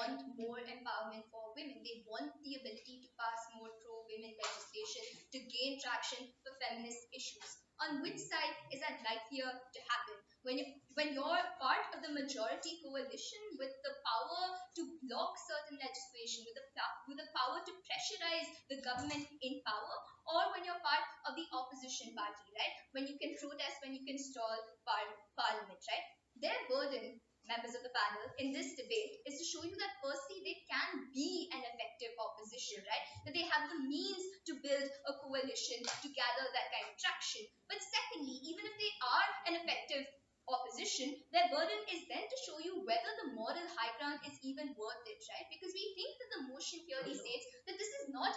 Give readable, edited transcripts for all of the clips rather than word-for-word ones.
want more empowerment for women. They want the ability to pass more pro-women legislation to gain traction for feminist issues. On which side is that likelier to happen? When you're part of the majority coalition with the power to block certain legislation, with the power to pressurize the government in power, or when you're part of the opposition party, right? When you can protest, when you can stall parliament, right? Their burden, members of the panel, in this debate is to show you that firstly they can be an effective opposition, right? That they have the means to build a coalition to gather that kind of traction. But secondly, even if they are an effective opposition, their burden is then to show you whether the moral high ground is even worth it, right? Because we think that the motion clearly states that this is not,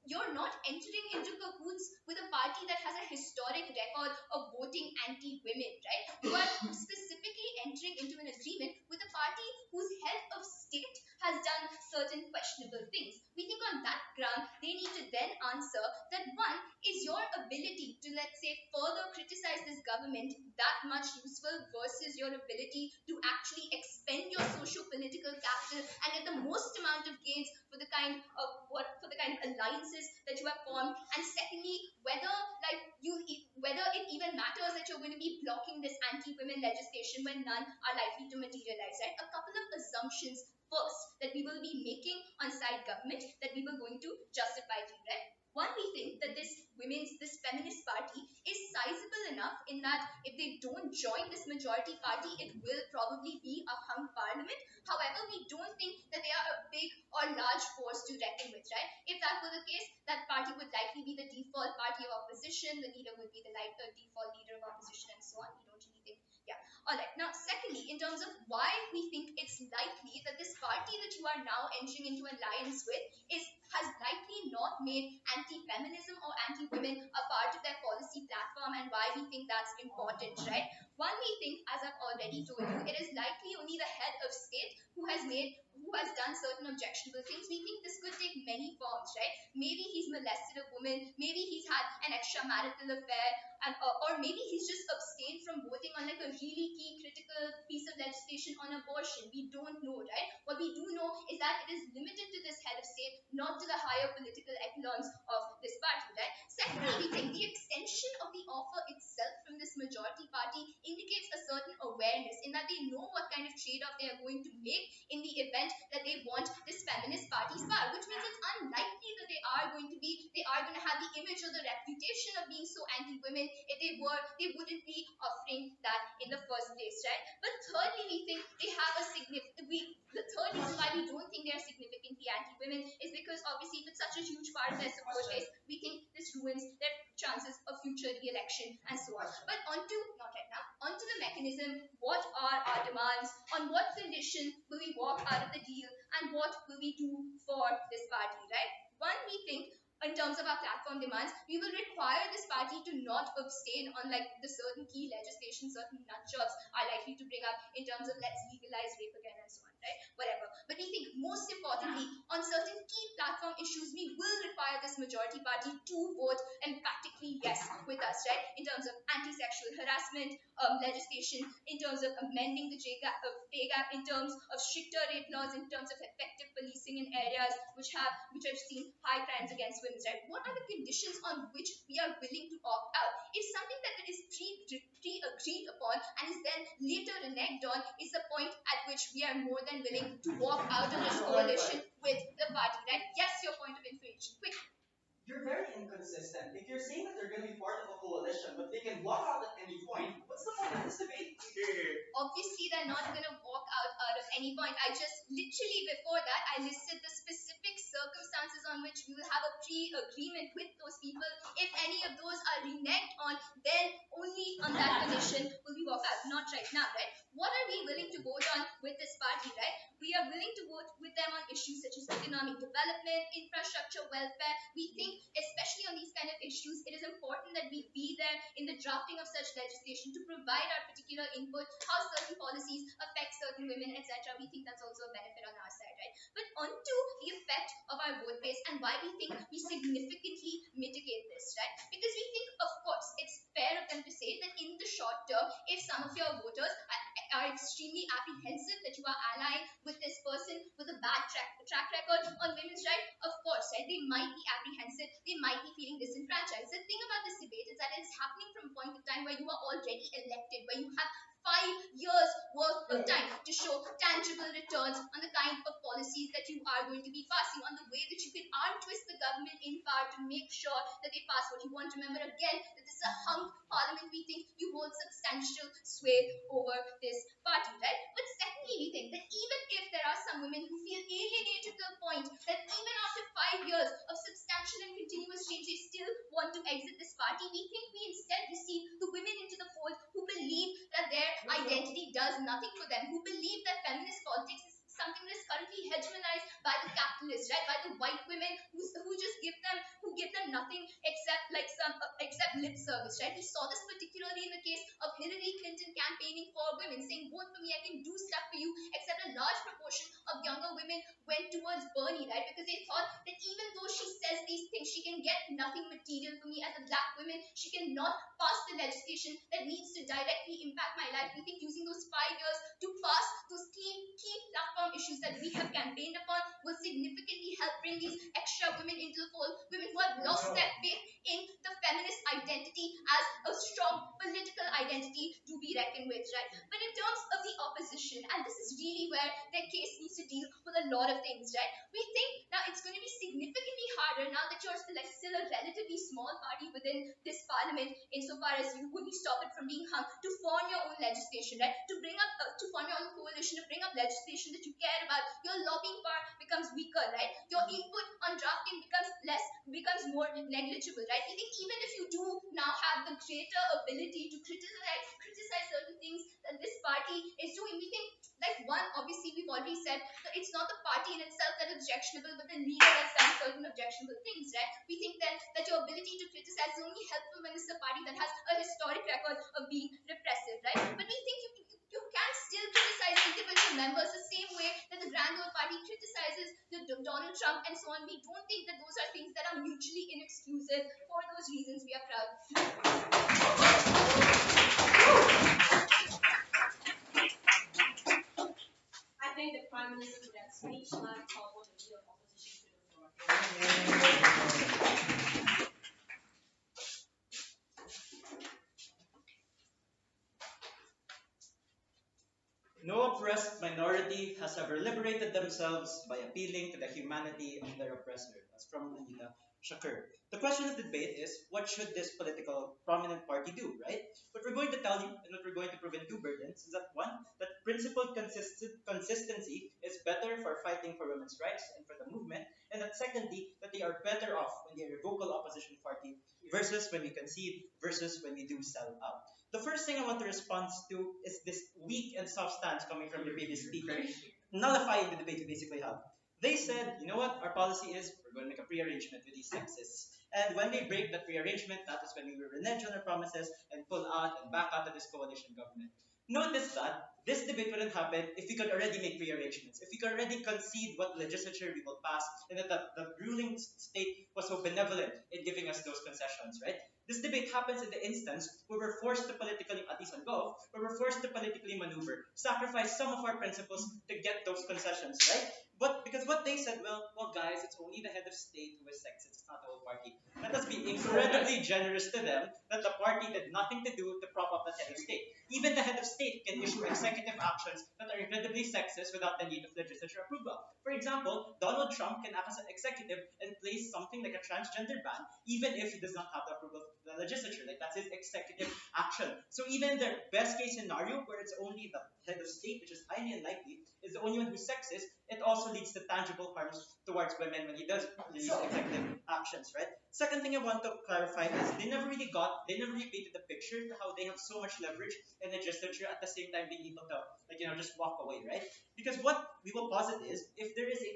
you're not entering into cahoots with a party that has a historic record of voting anti-women, right? You are specifically entering into an agreement with a party whose head of state has done certain questionable things. We think on that ground, they need to then answer that one, is your ability to, let's say, further criticize this government that much useful versus your ability to actually expend your socio-political capital and get the most amount of gains for the kind of alliances that you have formed? And secondly, whether it even matters that you're going to be blocking this anti-women legislation when none are likely to materialize, right? A couple of assumptions first that we will be making on side government that we were going to justify to, right? One, we think that this feminist party is sizable enough in that if they don't join this majority party, it will probably be a hung parliament. However, we don't think that they are a big or large force to reckon with, right? If that were the case, that party would likely be the default party of opposition, the leader would be the default leader of opposition, and so on. We don't really think, yeah. All right. Now, secondly, in terms of why we think it's likely that this party that you are now entering into alliance with has likely not made anti-feminism or anti-women a part of their policy platform, and why we think that's important, right? One, we think, as I've already told you, it is likely only the head of state who has done certain objectionable things. We think this could take many forms, right? Maybe he's molested a woman, maybe he's had an extramarital affair, and or maybe he's just abstained from voting on like a really key critical piece of legislation on abortion. We don't know, right? What we do know is that it is limited to this head of state, not to the higher political echelons of this party, right? Secondly, we think the extension of the offer itself from this majority party indicates a certain awareness in that they know what kind of trade-off they are going to make in the event that they want this feminist party's power, which means it's unlikely that they are going to have the image or the reputation of being so anti-women. If they wouldn't be offering that in the first place, right? But thirdly, we think they have a the third reason why we don't think they are significantly anti-women is because obviously if it's such a huge part of their support base, we think this ruins their chances of future re-election and so on. But not right now, onto the mechanism. What are our demands? On what condition will we walk out of the deal? And what will we do for this party, right? One, we think in terms of our platform demands, we will require this party to not abstain on like the certain key legislation, certain nut jobs are likely to bring up in terms of let's legalize rape again and so on, right? Whatever. But we think most importantly, on certain key platform issues, we will require this majority party to vote emphatically yes with us, right? In terms of anti-sexual harassment legislation, in terms of amending the pay gap, in terms of stricter rape laws, in terms of effective policing in areas which have seen high crimes against women, right? What are the conditions on which we are willing to opt out? If something that is pre-agreed upon and is then later reneged on is the point at which we are more than willing to walk out of this coalition with the party, right? Yes, your point of information. Quick. You're very inconsistent. If you're saying that they're going to be part of a coalition, but they can walk out at any point, what's the point of this debate? Obviously, they're not going to walk out of any point. I just literally before that, I listed the specific circumstances on which we will have a pre-agreement with those people. If any of those are reneged on, then only on that condition will we walk out. Not right now, right? What are we willing to vote on with this party, right? We are willing to vote with them on issues such as economic development, infrastructure, welfare. We think, especially on these kind of issues, it is important that we be there in the drafting of such legislation to provide our particular input, how certain policies affect certain women, etc. We think that's also a benefit on our side, right? But onto the effect of our vote base and why we think we significantly mitigate this, right? Because we think, of course, it's fair of them to say that in the short term, if some of your voters, are extremely apprehensive that you are allying with this person with a bad track record on women's rights, of course, right? They might be apprehensive, they might be feeling disenfranchised. The thing about this debate is that it is happening from a point of time where you are already elected, where you have 5 years worth of time to show tangible returns on the kind of policies that you are going to be passing, on the way that you can arm twist the government in power to make sure that they pass what you want. Remember again that this is a hung parliament. We think you hold substantial sway over this party, right? But secondly, we think that even if there are some women who feel alienated to the point that even after 5 years of substantial and continuous change, they still want to exit this party, we think we instead receive the women into the fold who believe that their identity does nothing for them, who believe that feminist politics is something that is currently hegemonized by the capitalists, right? By the white women who just give them nothing except like some except lip service, right? We saw this particularly in the case of Hillary Clinton campaigning for women, saying vote for me, I can do stuff for you, except a large proportion of younger women went towards Bernie, right? Because they thought that even though she says these things, she can get nothing material for me as a black woman. She cannot pass the legislation that needs to directly impact my life. We think using those 5 years to pass those key platform issues that we have campaigned upon will significantly help bring these extra women into the fold, women who have lost their faith in the feminist identity as a strong political identity to be reckoned with, right? But in terms of the opposition, and this is really where their case needs to deal with a lot of things, right? We think now it's going to be significantly harder now that you're like still a relatively small party within this parliament, insofar as you couldn't stop it from being hung, to form your own legislation, right? To form your own coalition, to bring up legislation that you care about. Your lobbying power becomes weaker, right? Your input on drafting becomes more negligible, right? I think even if you do now have the greater ability to criticize certain things that this party is doing, we think like one, obviously we've already said that it's not the party in itself that is objectionable, but the leader that's done certain objectionable things, right? We think then that your ability to criticize is only helpful when it's a party that has a historic record of being repressive, right? But we think you can still criticize individual members the same way that the Grand Old Party criticizes Donald Trump and so on. We don't think that those are things that are mutually inexclusive. For those reasons, we are proud. I think the Prime Minister with that speech last called the leader of opposition to the floor. No oppressed minority has ever liberated themselves by appealing to the humanity of their oppressor. That's from Anita Shakur. The question of the debate is, what should this political prominent party do, right? What we're going to tell you and what we're going to prove in two burdens is that one, that principled consistency is better for fighting for women's rights and for the movement, and that secondly, that they are better off when they're a vocal opposition party versus when we concede versus when we do sell out. The first thing I want to respond to is this weak and soft stance coming from the previous speaker, nullifying the debate we basically have. They said, you know what, our policy is we're going to make a pre-arrangement with these sexists. And when they break that pre-arrangement, that is when we will renege on our promises and pull out and back out of this coalition government. Notice that this debate wouldn't happen if we could already make pre-arrangements, if we could already concede what legislature we will pass, and that the ruling state was so benevolent in giving us those concessions, right? This debate happens in the instance where we're forced to politically, at least on Gulf, where we're forced to politically maneuver, sacrifice some of our principles to get those concessions, right? But because what they said, well, guys, it's only the head of state who is sexist, it's not the whole party. Let us be incredibly generous to them that the party did nothing to do to prop up the head of state. Even the head of state can issue executive actions that are incredibly sexist without the need of legislature approval. For example, Donald Trump can act as an executive and place something like a transgender ban, even if he does not have the approval of the legislature. Like that's his executive action. So even in the best case scenario, where it's only the head of state, which is highly unlikely, is the only one who's sexist, it also leads to tangible harms towards women when he does release executive actions, right? Second thing I want to clarify is they never really painted the picture to how they have so much leverage in the legislature at the same time being able to, just walk away, right? Because what we will posit is, if there is a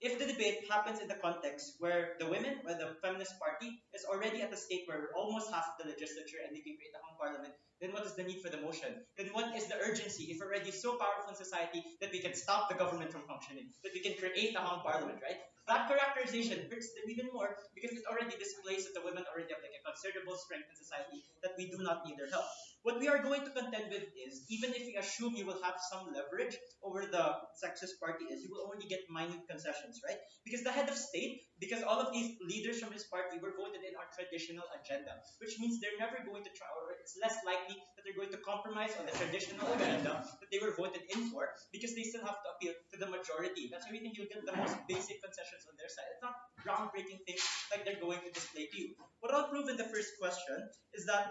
if the debate happens in the context where the women, where the feminist party is already at a state where we're almost half the legislature and we can create a hung parliament, then what is the need for the motion? Then what is the urgency if we're already so powerful in society that we can stop the government from functioning, that we can create a hung parliament, right? That characterization hurts them even more because it already displays that the women already have like a considerable strength in society that we do not need their help. What we are going to contend with is even if we assume you will have some leverage over the sexist party, is you will only get minute concessions, right? Because the head of state, because all of these leaders from his party were voted in on traditional agenda, which means they're never going to try, or it's less likely that they're going to compromise on the traditional agenda that they were voted in for, because they still have to appeal to the majority. That's why we think you'll get the most basic concessions on their side. It's not groundbreaking things like they're going to display to you. What I'll prove in the first question is that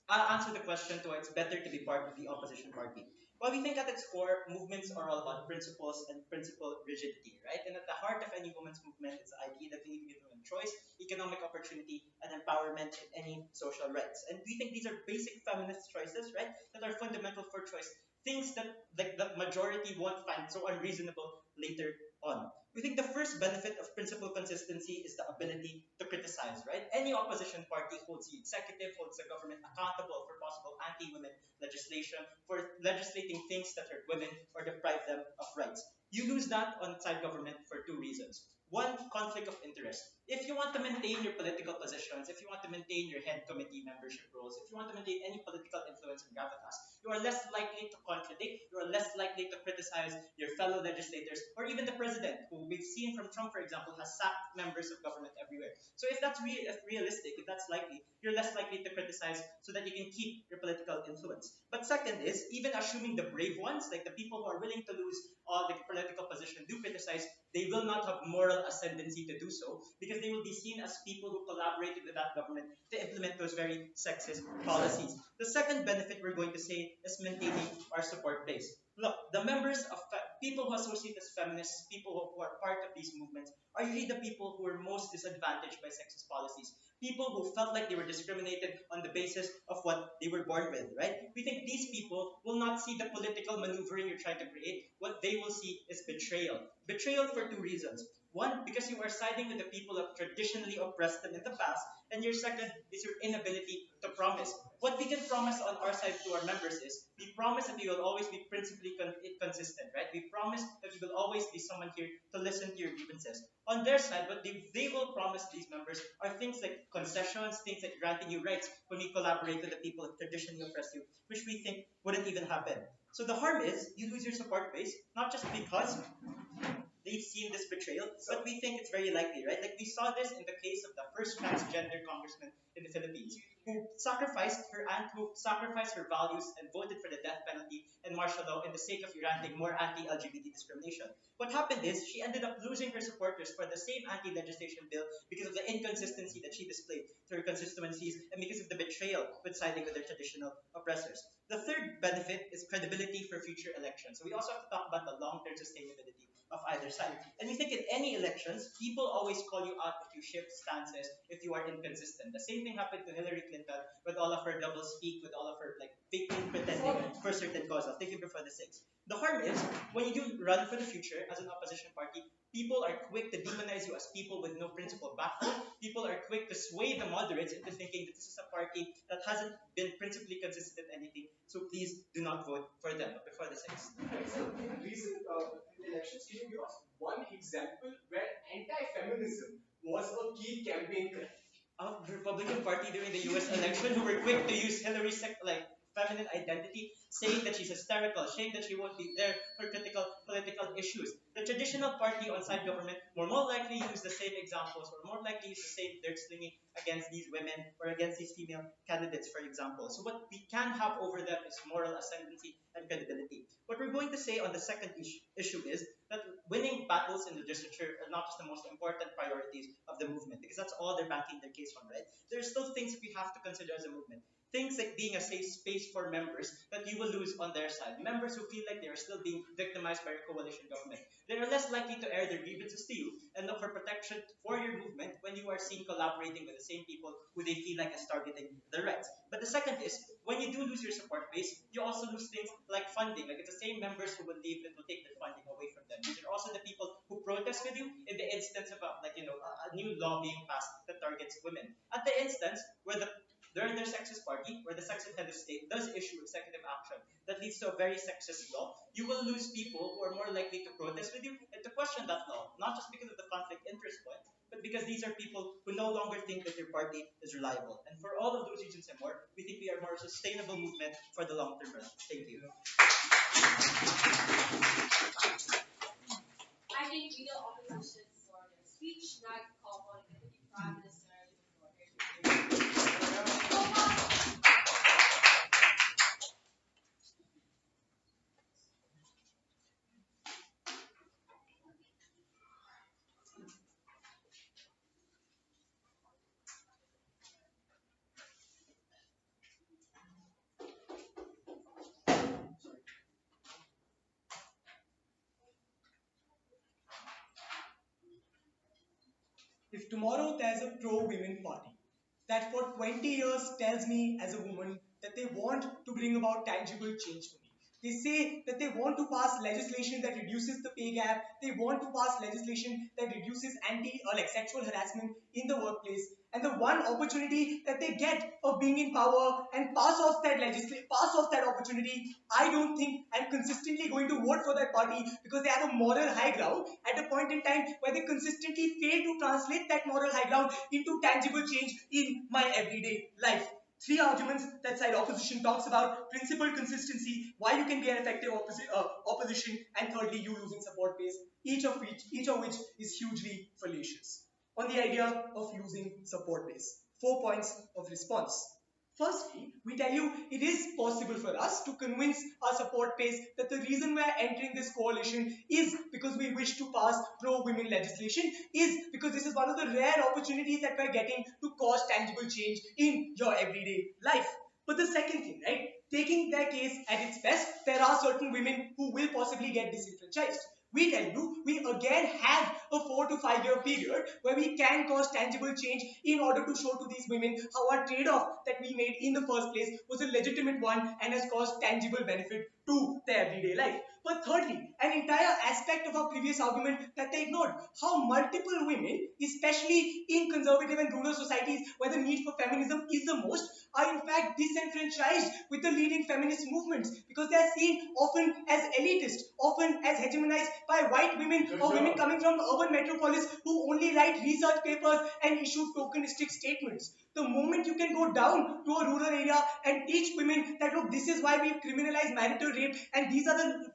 I'll answer the question to why it's better to be part of the opposition party. Well, we think at its core, movements are all about principles and principle rigidity, right? And at the heart of any women's movement is the idea that we need to give women choice, economic opportunity, and empowerment in any social rights. And we think these are basic feminist choices, right? That are fundamental for choice. Things that like the majority won't find so unreasonable later on. We think the first benefit of principle consistency is the ability to criticize, right? Any opposition party holds the executive, holds the government accountable for possible anti-women legislation, for legislating things that hurt women or deprive them of rights. You lose that on side government for two reasons. One, conflict of interest. If you want to maintain your political positions, if you want to maintain your head committee membership roles, if you want to maintain any political influence and gravitas, you are less likely to contradict, you are less likely to criticize your fellow legislators, or even the president, who we've seen from Trump, for example, has sacked members of government everywhere. So if that's if realistic, if that's likely, you're less likely to criticize so that you can keep your political influence. But second is, even assuming the brave ones, like the people who are willing to lose all the political position, do criticize, they will not have moral ascendancy to do so because they will be seen as people who collaborated with that government to implement those very sexist policies. The second benefit we're going to say is maintaining our support base. Look, the members of people who associate as feminists, people who are part of these movements, are usually the people who are most disadvantaged by sexist policies. People who felt like they were discriminated on the basis of what they were born with, right? We think these people will not see the political maneuvering you're trying to create. What they will see is betrayal. Betrayal for two reasons. One, because you are siding with the people who have traditionally oppressed them in the past. And your second is your inability to promise. What we can promise on our side to our members is we promise that we will always be principally consistent, right? We promise that we will always be someone here to listen to your grievances. On their side, what they will promise these members are things like concessions, things like granting you rights when we collaborate with the people who traditionally oppress you, which we think wouldn't even happen. So the harm is you lose your support base, not just because they've seen this betrayal, but we think it's very likely, right? Like we saw this in the case of the first transgender congressman in the Philippines, who sacrificed her values and voted for the death penalty and martial law in the sake of granting more anti-LGBT discrimination. What happened is she ended up losing her supporters for the same anti-legislation bill because of the inconsistency that she displayed to her constituencies and because of the betrayal with siding with their traditional oppressors. The third benefit is credibility for future elections. So we also have to talk about the long-term sustainability of either side. And we think in any elections, people always call you out if you shift stances, if you are inconsistent. The same thing happened to Hillary Clinton with all of her double speak, with all of her like faking, pretending for certain causes. Thank you for the six. The harm is when you do run for the future as an opposition party, people are quick to demonize you as people with no principle backbone. People are quick to sway the moderates into thinking that this is a party that hasn't been principally consistent in anything. So please do not vote for them before the sixth. So in recent elections, can you give us one example where anti-feminism was a key campaign cry? The Republican Party during the U.S. election who were quick to use Hillary's like feminine identity, saying that she's hysterical, saying that she won't be there for critical political issues. The traditional party on side government will more likely use the same examples, or more likely use the same dirt slinging against these women or against these female candidates, for example. So what we can have over them is moral ascendancy and credibility. What we're going to say on the second issue is that winning battles in the legislature are not just the most important priorities of the movement, because that's all they're banking their case on, right? There are still things we have to consider as a movement. Things like being a safe space for members that you will lose on their side. Members who feel like they are still being victimized by a coalition government. They are less likely to air their grievances to you and look for protection for your movement when you are seen collaborating with the same people who they feel like is targeting their rights. But the second is, when you do lose your support base, you also lose things like funding. Like it's the same members who will leave that will take their funding away from them. These are also the people who protest with you in the instance of a new law being passed that targets women. At the instance where during their sexist party, where the sexist head of state does issue executive action that leads to a very sexist law, you will lose people who are more likely to protest with you and to question that law, not just because of the conflict interest point, but because these are people who no longer think that their party is reliable. And for all of those reasons and more, we think we are more sustainable movement for the long term run. Thank you. If tomorrow there's a pro-women party that for 20 years tells me as a woman that they want to bring about tangible change for me. They say that they want to pass legislation that reduces the pay gap. They want to pass legislation that reduces anti or like sexual harassment in the workplace. And the one opportunity that they get of being in power and pass off that opportunity, I don't think I'm consistently going to vote for that party because they have a moral high ground at a point in time where they consistently fail to translate that moral high ground into tangible change in my everyday life. Three arguments that side opposition talks about: principle consistency, why you can be an effective opposition, and thirdly, you losing support base. Each of which is hugely fallacious. On the idea of losing support base, 4 points of response. Firstly, we tell you it is possible for us to convince our support base that the reason we are entering this coalition is because we wish to pass pro-women legislation, is because this is one of the rare opportunities that we're getting to cause tangible change in your everyday life. But the second thing, right, taking their case at its best, there are certain women who will possibly get disenfranchised. We tell you, we again have a 4 to 5 year period where we can cause tangible change in order to show to these women how our trade-off that we made in the first place was a legitimate one and has caused tangible benefit to their everyday life. But thirdly, an entire aspect of our previous argument that they ignored, how multiple women, especially in conservative and rural societies where the need for feminism is the most, are in fact disenfranchised with the leading feminist movements because they are seen often as elitist, often as hegemonized by white women or women coming from the urban metropolis who only write research papers and issue tokenistic statements. The moment you can go down to a rural area and teach women that look, this is why we criminalize marital rape and these are the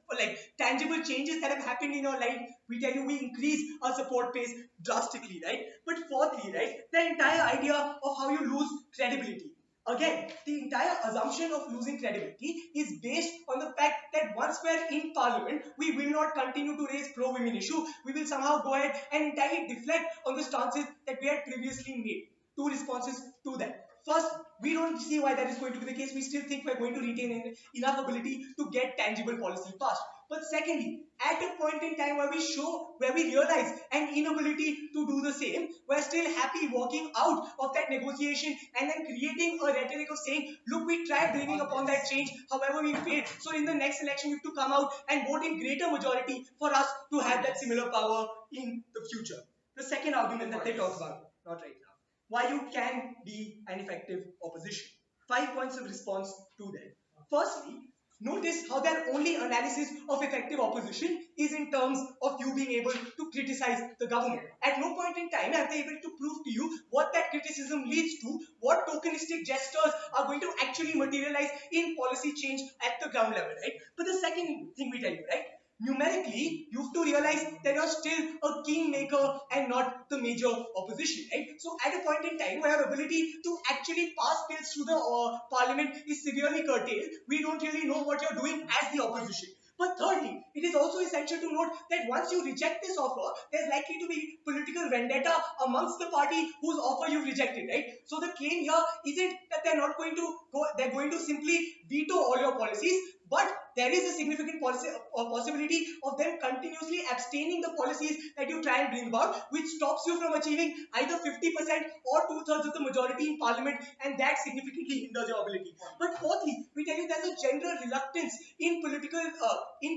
tangible changes that have happened in your life, we tell you we increase our support base drastically, right? But fourthly, right, the entire idea of how you lose credibility. Again, the entire assumption of losing credibility is based on the fact that once we're in parliament, we will not continue to raise pro-women issue. We will somehow go ahead and entirely deflect on the stances that we had previously made. Two responses to that. First, we don't see why that is going to be the case. We still think we're going to retain enough ability to get tangible policy passed. But secondly, at a point in time where we realize an inability to do the same, we're still happy walking out of that negotiation and then creating a rhetoric of saying, look, we tried bringing upon that change, however we failed. So in the next election, you have to come out and vote in greater majority for us to have that similar power in the future. The second argument that they talk about, not right now, why you can be an effective opposition. 5 points of response to that. Firstly, notice how their only analysis of effective opposition is in terms of you being able to criticize the government. At no point in time are they able to prove to you what that criticism leads to, what tokenistic gestures are going to actually materialize in policy change at the ground level, right? But the second thing we tell you, right? Numerically, you have to realize that you're still a kingmaker and not the major opposition, right? So at a point in time where your ability to actually pass bills through the parliament is severely curtailed, we don't really know what you're doing as the opposition. But thirdly, it is also essential to note that once you reject this offer, there's likely to be political vendetta amongst the party whose offer you've rejected, right? So the claim here isn't that they're going to simply veto all your policies, but there is a significant possibility of them continuously abstaining the policies that you try and bring about, which stops you from achieving either 50% or two-thirds of the majority in parliament, and that significantly hinders your ability. But fourthly, we tell you there's a general reluctance in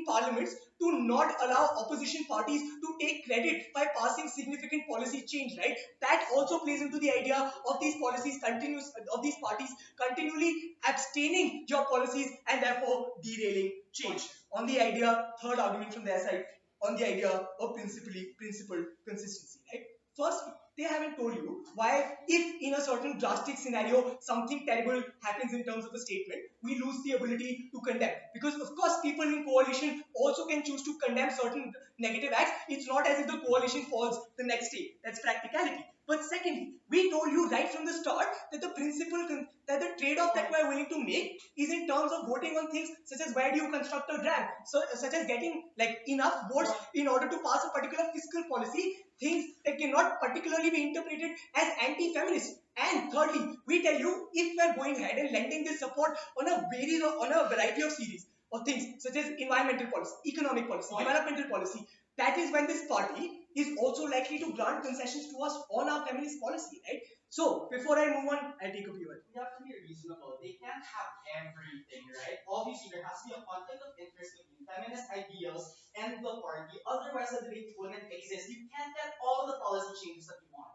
parliaments to not allow opposition parties to take credit by passing significant policy change, right? That also plays into the idea of these parties continually abstaining your policies and therefore derailing change. On the idea, third argument from their side on the idea of principled consistency, right? First, they haven't told you why, if in a certain drastic scenario something terrible happens in terms of a statement, we lose the ability to condemn. Because of course, people in coalition also can choose to condemn certain negative acts. It's not as if the coalition falls the next day. That's practicality. But secondly, we told you right from the start that the that the trade-off that we're willing to make is in terms of voting on things such as where do you construct a dam, so such as getting like enough votes in order to pass a particular fiscal policy, things that cannot particularly be interpreted as anti-feminist. And thirdly, we tell you if we're going ahead and lending this support on a variety of series of things such as environmental policy, economic policy, developmental policy, that is when this party is also likely to grant concessions to us on our feminist policy, right? So before I move on, I'll take a view. We have to be reasonable. They can't have everything, right? Obviously, there has to be a conflict of interest between feminist ideals and the party. Otherwise, the debate wouldn't exist. You can't get all the policy changes that you want.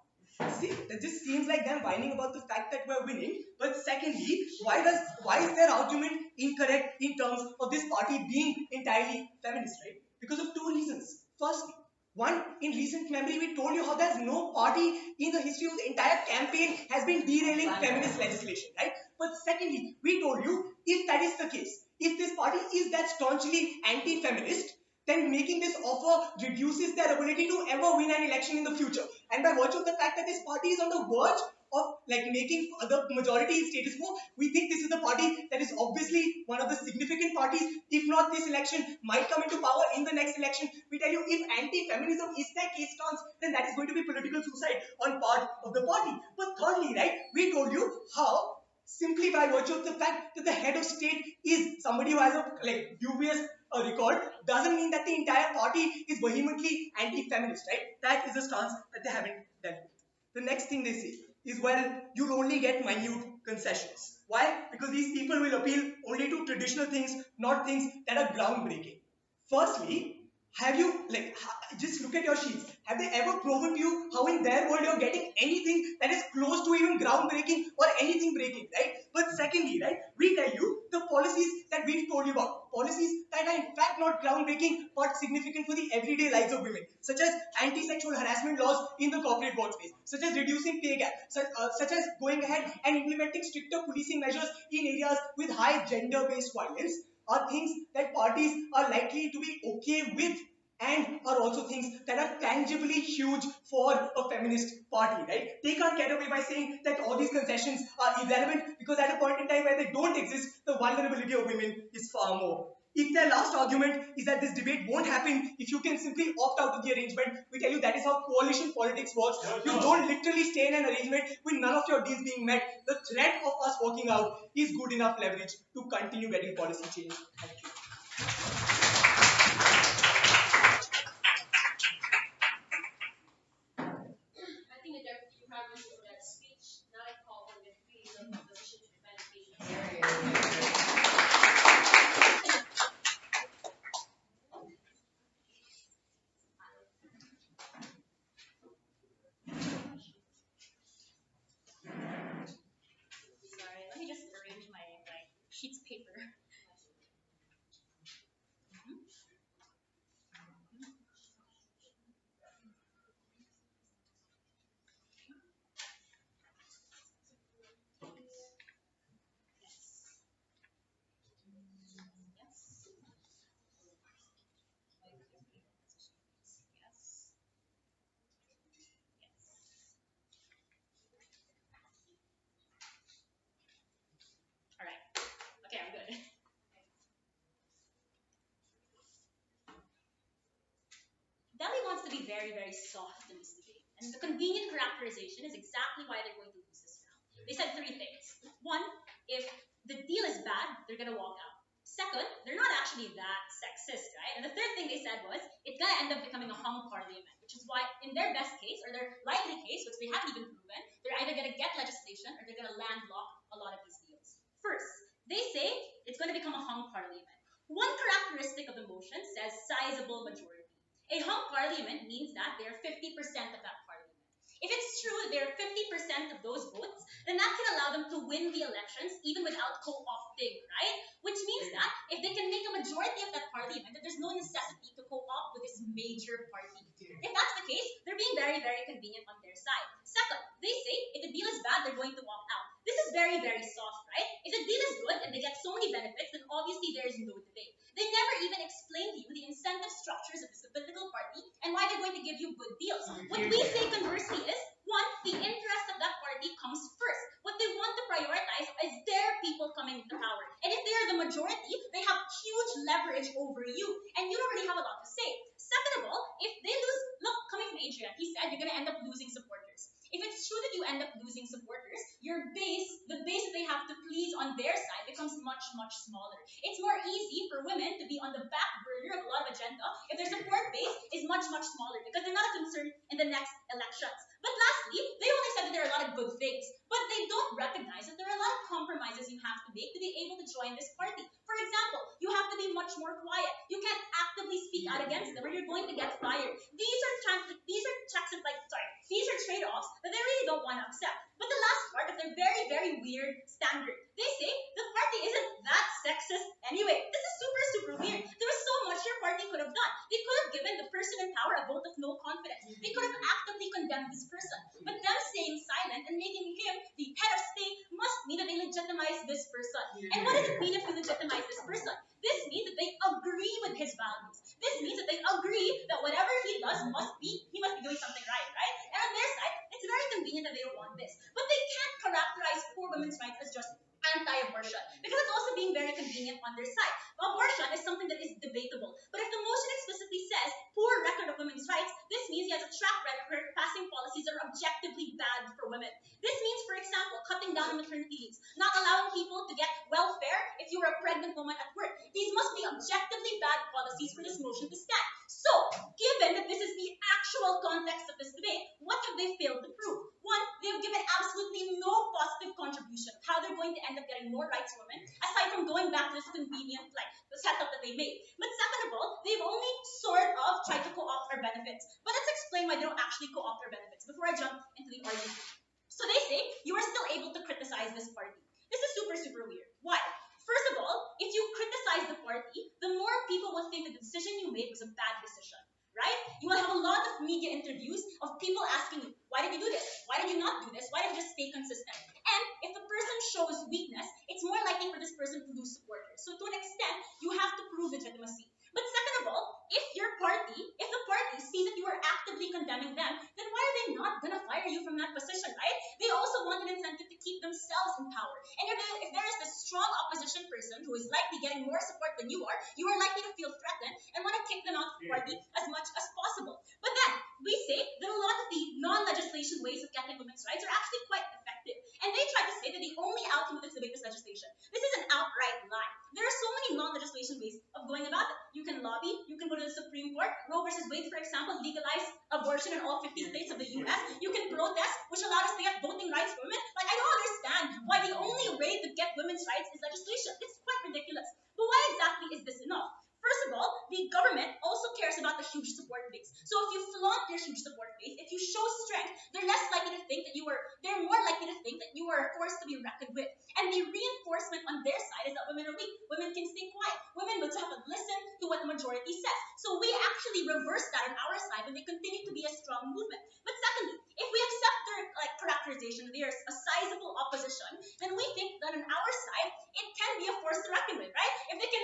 See, that just seems like them whining about the fact that we're winning. But secondly, why is their argument incorrect in terms of this party being entirely feminist, right? Because of two reasons. Firstly, one, in recent memory, we told you how there's no party in the history of the entire campaign has been derailing feminist legislation, right? But secondly, we told you if that is the case, if this party is that staunchly anti-feminist, then making this offer reduces their ability to ever win an election in the future. And by virtue of the fact that this party is on the verge of like making the majority in status quo, we think this is the party that is obviously one of the significant parties. If not this election, might come into power in the next election. We tell you if anti-feminism is their case stance, then that is going to be political suicide on part of the party. But thirdly, right, we told you how simply by virtue of the fact that the head of state is somebody who has a like dubious record doesn't mean that the entire party is vehemently anti-feminist, right? That is a stance that they haven't dealt with. The next thing they say is, well, you'll only get minute concessions. Why? Because these people will appeal only to traditional things, not things that are groundbreaking. Firstly, have you just look at your sheets? Have they ever proven to you how in their world you're getting anything that is close to even groundbreaking or anything breaking, right? But secondly, right, we tell you the policies that we've told you about, policies that are in fact not groundbreaking but significant for the everyday lives of women, such as anti-sexual harassment laws in the corporate workspace, such as reducing pay gap, such as going ahead and implementing stricter policing measures in areas with high gender-based violence, are things that parties are likely to be okay with, and are also things that are tangibly huge for a feminist party, right? They can't get away by saying that all these concessions are irrelevant because at a point in time where they don't exist, the vulnerability of women is far more. If their last argument is that this debate won't happen if you can simply opt out of the arrangement, we tell you that is how coalition politics works. You don't literally stay in an arrangement with none of your deals being met. The threat of us working out is good enough leverage to continue getting policy change. Thank you. I think that you have for that speech. Now I call for the freeze of opposition to medication. Sorry, let me just arrange my sheets of paper. All right. Okay, I'm good. Delhi wants to be very, very soft in this debate. And the convenient characterization is exactly why they're going to lose this round. They said three things. One, if the deal is bad, they're going to walk out. Second, they're not actually that sexist, right? And the third thing they said was, it's going to end up becoming a hung parliament, which is why, in their best case, or their likely case, which they haven't even proven, they're either going to get legislation or they're going to landlock a lot of these deals. First, they say it's going to become a hung parliament. One characteristic of the motion says sizable majority. A hung parliament means that they're 50% of that parliament. If it's true that there are 50% of those votes, then that can allow them to win the elections even without co-opting, right? Which means that if they can make a majority of that parliament, then there's no necessity to co-opt with this major party. If that's the case, they're being very, very convenient on their side. Second, they say if the deal is bad, they're going to walk out. This is very, very soft, right? If the deal is good and they get so many benefits, then obviously there is no debate. They never even explain to you the incentive structures of this political party and why they're going to give you good deals. What we say conversely is, one, the interest of that party comes first. What they want to prioritize is their people coming into power. And if they are the majority, they have huge leverage over you, and you don't really have a lot to say. Second of all, if they lose, look, coming from Adrian, he said you're going to end up losing supporters. If it's true that you end up losing supporters, your base, the base that they have to please on their side becomes much, much smaller. It's more easy for women to be on the back burner of a lot of agenda if their support base is much, much smaller because they're not a concern in the next elections. But lastly, they only said that there are a lot of good things, but they don't recognize that there are a lot of compromises you have to make to be able to join this party. For example, you have to be much more quiet. You can't actively speak out against them or you're going to get fired. These are checks and these are trade-offs that they really don't want to accept. But the last part of their very, very weird standard, they say the party isn't that sexist anyway. This is super, super weird. There was so much your party could have done. They could have given the person in power a vote of no confidence. They could have actively condemned this person. But them staying silent and making him the head of state must mean that they legitimize this person. And what does it mean if you legitimize this person? This means that they agree with his values. This means that they agree that whatever he does he must be doing something right, right? And on their side, it's very convenient that they don't want this. But they can't characterize poor women's rights as just anti-abortion because it's also being very convenient on their side. Abortion is something that is debatable. But if the motion explicitly says poor record of women's rights, this means he has a track record passing policies that are objectively bad for women. This means, for example, cutting down on maternity leaves, not allowing people to get welfare if you are a pregnant woman at work. These must be objectively bad policies for this motion to stand. So, given that this is the actual context of this debate, what have they failed to prove? One, they've given absolutely no positive contribution of how they're going to end up getting more rights for women, aside from going back to this convenient, the setup that they made. But second of all, they've only sort of tried to co-opt our benefits. But let's explain why they don't actually co-opt our benefits before I jump into the argument. So they say you are still able to criticize this party. This is super, super weird. Why? First of all, if you criticize the party, the more people will think that the decision you made was a bad decision, right? You will have a lot of media interviews of people asking you, why did you do this? Why did you not do this? Why did you just stay consistent? And if the person shows weakness, it's more likely for this person to lose supporters. So to an extent, you have to prove legitimacy. But second of all, if the party sees that you are actively condemning them, then why are they not going to fire you from that position, right? They also want an incentive to keep themselves in power. And if there is this strong opposition person who is likely getting more support than you are likely to feel threatened and want to kick them out of the party as much as possible. But then, we say that a lot of the non-legislation ways of getting women's rights are actually quite effective. And they try to say that the only outcome of this debate is legislation. This is an outright lie. There are so many non-legislation ways of going about it. You can lobby, you can go to the Supreme Court. Roe versus Wade, for example, legalized abortion in all 50 states of the US. You can protest, which allowed us to get voting rights for women. I don't understand why the only way to get women's rights is legislation. It's quite ridiculous. But why exactly is this enough? First of all, the government also cares about the huge support base. So if you flaunt your huge support base, if you show strength, they're more likely to think that you are a force to be reckoned with. And the reinforcement on their side is that women are weak. Women can stay quiet. Women will have to listen to what the majority says. So we actually reverse that on our side and they continue to be a strong movement. But secondly, if we accept their characterization that there's a sizable opposition, then we think that on our side, it can be a force to reckon with, right? If they can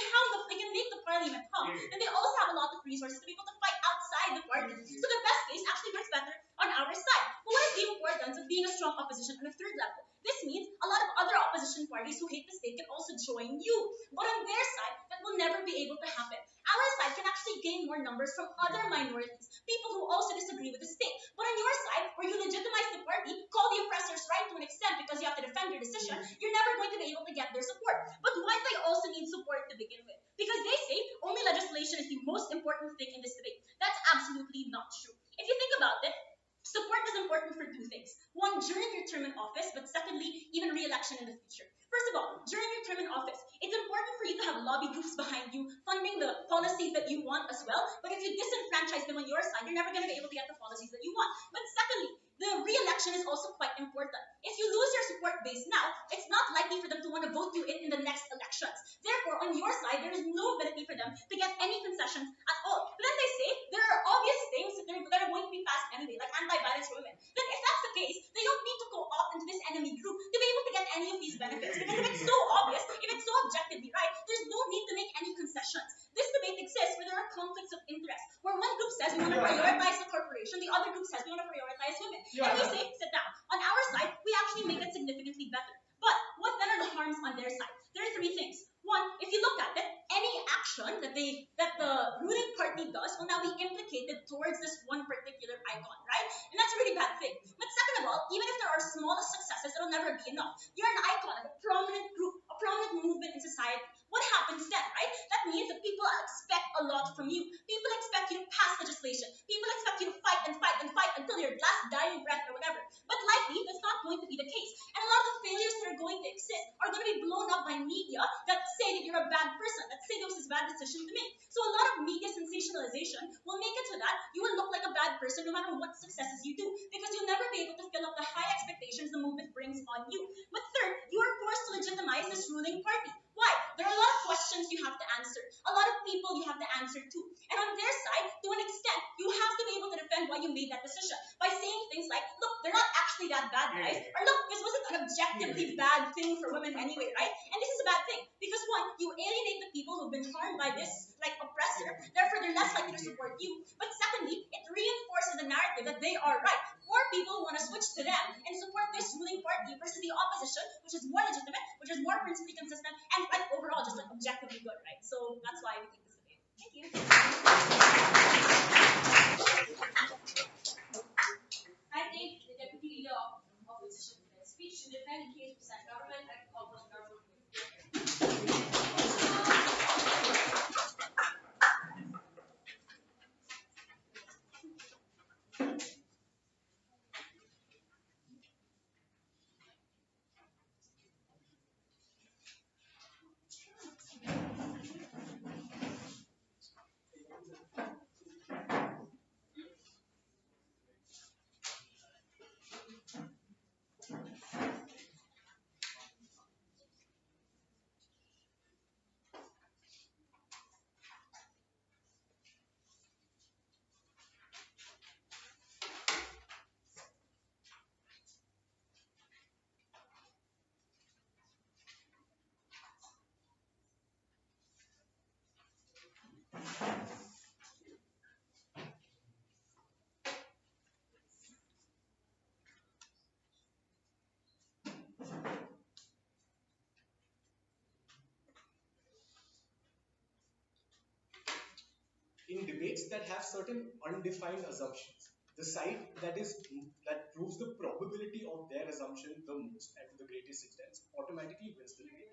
make the parliament hum, then they also have a lot of resources to be able to fight outside the party. So the best case actually works better on our side. But what is the importance of being a strong opposition on a third level? This means a lot of other opposition parties who hate the state can also join you. But on their side, that will never be able to happen. Our side can actually gain more numbers from other minorities, people who also disagree with the state. But on your side, where you legitimize the party, call the oppressors right to an extent because you have to defend your decision, you're never going to be able to get their support. But why do they also need support to begin with? Because they say only legislation is the most important thing in this debate. That's absolutely not true. If you think about it, support is important for two things. One, during your term in office, but secondly, even re-election in the future. First of all, during your term in office, it's important for you to have lobby groups behind you, funding the policies that you want as well. But if you disenfranchise them on your side, you're never going to be able to get the policies that you want. But secondly, the re-election is also quite important. If you lose your support base now, it's not likely for them to want to vote you in the next elections. Therefore, on your side, there is no ability for them to get any concessions at all. But then they say there are obvious things that are going to be passed anyway, like anti-violence for women. Then if that's the case, they don't need to co-opt into this enemy group to be able to get any of these benefits. Because if it's so obvious, if it's so objectively right, there's no need to make any concessions. This debate exists where there are conflicts of interest, where one group says we want to prioritize the corporation, the other group says we want to prioritize women. And we say, sit down. On our side, we actually make it significantly better. But what then are the harms on their side? There are three things. One, if you look at it, any action that the ruling party does will now be implicated towards this one particular icon, right? And that's a really bad thing. But second of all, even if there are small successes, it'll never be enough. You're an icon of a prominent group, a prominent movement in society. What happens then, right? That means that people expect a lot from you. People expect you to pass legislation. People expect you to fight and fight and fight until your last dying breath or whatever. But likely, that's not going to be the case. And a lot of the failures that are going to exist are going to be blown up by media that say that you're a bad person, that say there was this bad decision to make. So a lot of media sensationalization will make it so that you will look like a bad person no matter what successes you do, because you'll never be able to fill up the high expectations the movement brings on you. But third, you are forced to legitimize this ruling party. Why? There are a lot of questions you have to answer, a lot of people you have to answer to. And on their side, to an extent, you have to be able to defend why you made that decision by saying things like, look, they're not actually that bad, guys. Or look, this wasn't an objectively bad thing for women anyway, right? And this is a bad thing because one, you alienate the people who've been harmed by this like oppressor, therefore they're less likely to support you. But secondly, it reinforces the narrative that they are right. More people want to switch to them and support this ruling party versus the opposition, which is more legitimate, which is more principally consistent, and like overall just like objectively good, right? So that's why we think this debate. Thank you. I think the deputy leader of opposition speech should defend the case of the government and call for the government. In debates that have certain undefined assumptions, the side that proves the probability of their assumption the most and to the greatest extent automatically wins the debate.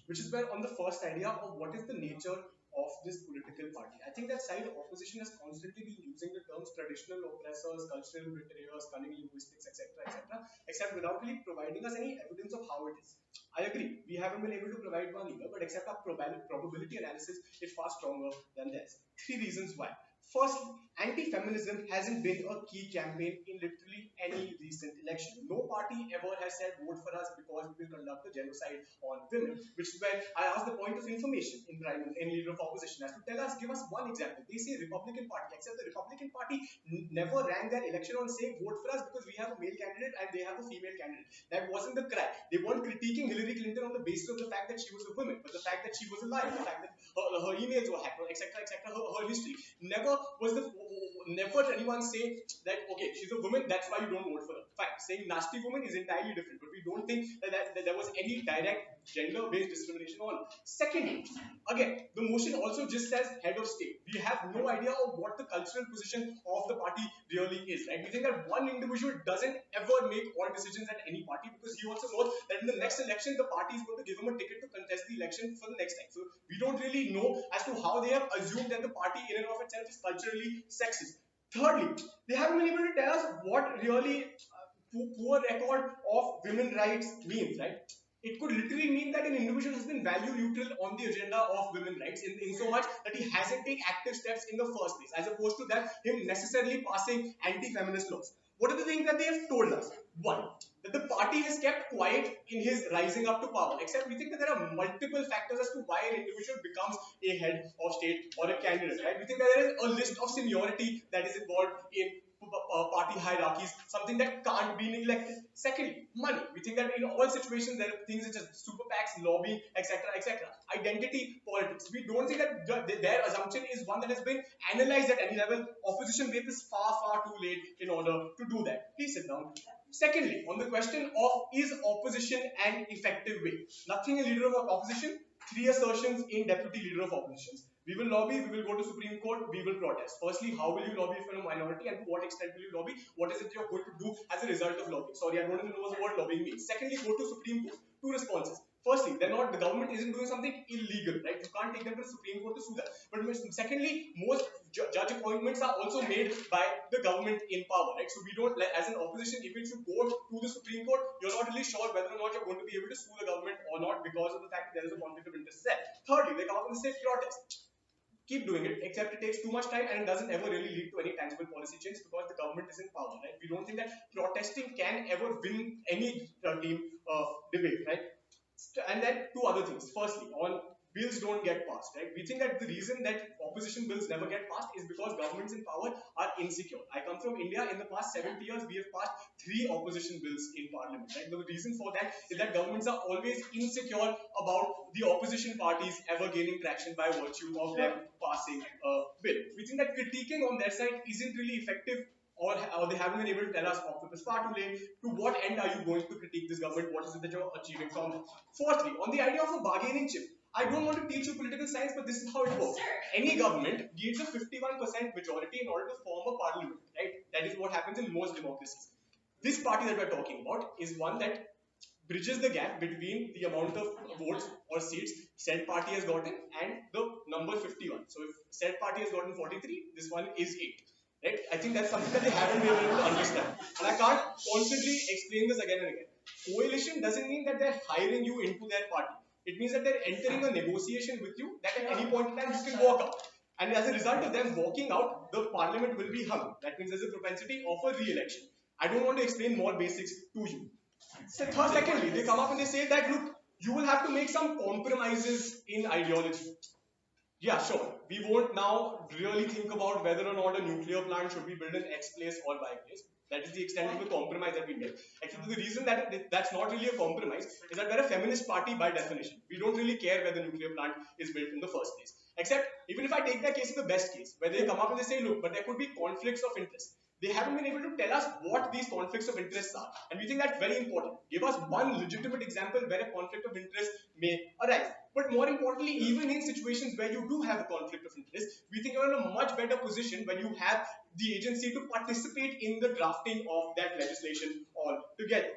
Which is where on the first idea of what is the nature of this political party, I think that side opposition has constantly been using the terms traditional oppressors, cultural betrayers, cunning linguistics, etc., except without really providing us any evidence of how it is. I agree, we haven't been able to provide one either, but except our probability analysis is far stronger than theirs. Three reasons why. Firstly, anti-feminism hasn't been a key campaign in literally any recent election. No party ever has said vote for us because we will conduct a genocide on women, which is where I asked the point of information in leader of opposition as to tell us, give us one example. They say Republican Party, except the Republican Party never ran their election on saying vote for us because we have a male candidate and they have a female candidate. That wasn't the cry. They weren't critiquing Hillary Clinton on the basis of the fact that she was a woman, but the fact that she was a liar, the fact that her emails were hacked, etc., her history. Never anyone say that okay, she's a woman, that's why you don't vote for her. Fine, saying nasty woman is entirely different, but we don't think that there was any direct gender-based discrimination on. Secondly, again, the motion also just says head of state. We have no idea of what the cultural position of the party really is. Right? We think that one individual doesn't ever make all decisions at any party because he also knows that in the next election the party is going to give him a ticket to contest the election for the next time. So we don't really know as to how they have assumed that the party in and of itself is culturally sexist. Thirdly, they haven't been able to tell us what really poor record of women rights means, right? It could literally mean that an individual has been value neutral on the agenda of women rights in so much that he hasn't taken active steps in the first place, as opposed to that him necessarily passing anti-feminist laws. What are the things that they have told us? One, that the party has kept quiet in his rising up to power. Except we think that there are multiple factors as to why an individual becomes a head of state or a candidate, right? We think that there is a list of seniority that is involved in party hierarchies, something that can't be neglected. Secondly, money. We think that in all situations there are things such as super PACs, lobbying, etc., etc. Identity politics. We don't think that their assumption is one that has been analyzed at any level. Opposition wave is far, far too late in order to do that. Please sit down. Secondly, on the question of is opposition an effective way? Nothing a leader of opposition, three assertions in deputy leader of opposition. We will lobby, we will go to Supreme Court, we will protest. Firstly, how will you lobby if you're a minority and to what extent will you lobby? What is it you're going to do as a result of lobbying? Sorry, I don't even know what the word lobbying means. Secondly, go to Supreme Court. Two responses. Firstly, the government isn't doing something illegal, right? You can't take them to the Supreme Court to sue them. But secondly, most judge appointments are also made by the government in power, right? So we don't, like, as an opposition, even if you go to the Supreme Court, you're not really sure whether or not you're going to be able to sue the government or not because of the fact that there is a conflict of interest there. Thirdly, they come up and say protest. Keep doing it, except it takes too much time and it doesn't ever really lead to any tangible policy change because the government is in power, right? We don't think that protesting can ever win any team debate, right? And then two other things. Firstly, on bills don't get passed, right? We think that the reason that opposition bills never get passed is because governments in power are insecure. I come from India. In the past 70 years, we have passed 3 opposition bills in parliament, right? The reason for that is that governments are always insecure about the opposition parties ever gaining traction by virtue of them passing a bill. We think that critiquing on their side isn't really effective, or they haven't been able to tell us it's far too late. To what end are you going to critique this government? What is it that you're achieving from it? Fourthly, on the idea of a bargaining chip, I don't want to teach you political science, but this is how it works. Any government needs a 51% majority in order to form a parliament, right? That is what happens in most democracies. This party that we're talking about is one that bridges the gap between the amount of votes or seats said party has gotten and the number 51. So if said party has gotten 43, this one is 8. Right? I think that's something that they haven't been able to understand. And I can't constantly explain this again and again. Coalition doesn't mean that they're hiring you into their party. It means that they're entering a negotiation with you that at any point in time you can walk out. And as a result of them walking out, the parliament will be hung. That means there's a propensity of a re-election. I don't want to explain more basics to you. Secondly, they come up and they say that, look, you will have to make some compromises in ideology. Yeah, sure. We won't now really think about whether or not a nuclear plant should be built in X place or Y place. That is the extent of the compromise that we make. Actually, the reason that that's not really a compromise is that we're a feminist party by definition. We don't really care where the nuclear plant is built in the first place. Except, even if I take that case as the best case, where they come up and they say, look, but there could be conflicts of interest. They haven't been able to tell us what these conflicts of interest are. And we think that's very important. Give us one legitimate example where a conflict of interest may arise. But more importantly, even in situations where you do have a conflict of interest, we think you're in a much better position when you have the agency to participate in the drafting of that legislation altogether.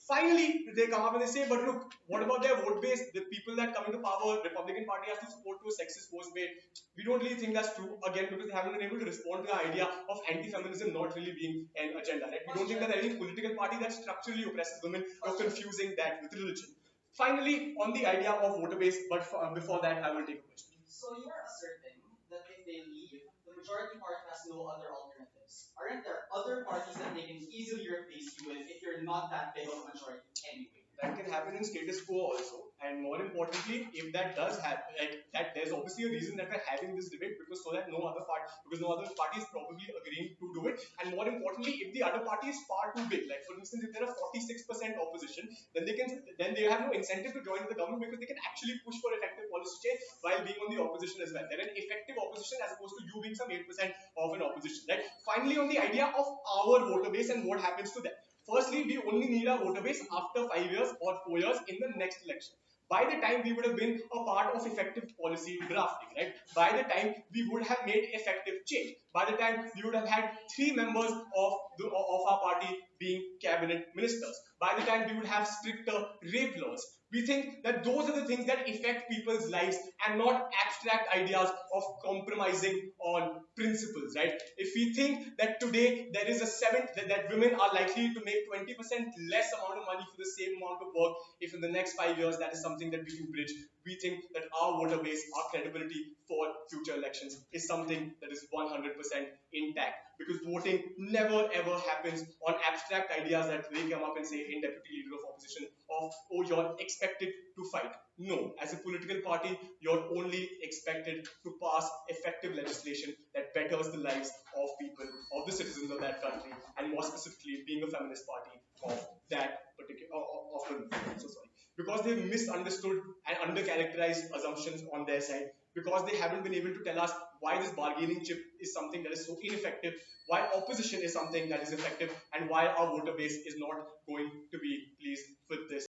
Finally, they come up and they say, but look, what about their vote base? The people that come into power, Republican Party has to support to a sexist vote base. We don't really think that's true, again, because they haven't been able to respond to the idea of anti-feminism not really being an agenda. Right? We don't think that there is any political party that structurally oppresses women or confusing that with religion. Finally, on the idea of voter base, but before that, I will take a question. So you're asserting that if they leave, the majority party has no other alternatives. Aren't there other parties that they can easily replace you with if you're not that big of a majority anyway? That can happen in status quo also, and more importantly, if that does happen, like that, there's obviously a reason that we're having this debate because no other party is probably agreeing to do it, and more importantly, if the other party is far too big, like for instance, if there are 46% opposition, then they have no incentive to join the government because they can actually push for effective policy change while being on the opposition as well. They're an effective opposition as opposed to you being some 8% of an opposition. Right? Finally, on the idea of our voter base and what happens to them. Firstly, we only need our voter base after 5 years or 4 years in the next election. By the time we would have been a part of effective policy drafting, right? By the time we would have made effective change. By the time we would have had 3 members of our party being cabinet ministers. By the time we would have stricter rape laws. We think that those are the things that affect people's lives and not abstract ideas of compromising on principles, right? If we think that today there is that women are likely to make 20% less amount of money for the same amount of work, if in the next 5 years that is something that we can bridge, we think that our voter base, our credibility for future elections is something that is 100% intact. because voting never ever happens on abstract ideas that they come up and say in deputy leader of opposition of, oh, you're expected to fight. No, as a political party, you're only expected to pass effective legislation that betters the lives of people, of the citizens of that country, and more specifically, being a feminist party of that particular, of the, so sorry, because they've misunderstood and undercharacterized assumptions on their side, because they haven't been able to tell us why this bargaining chip is something that is so ineffective, why opposition is something that is effective, and why our voter base is not going to be pleased with this.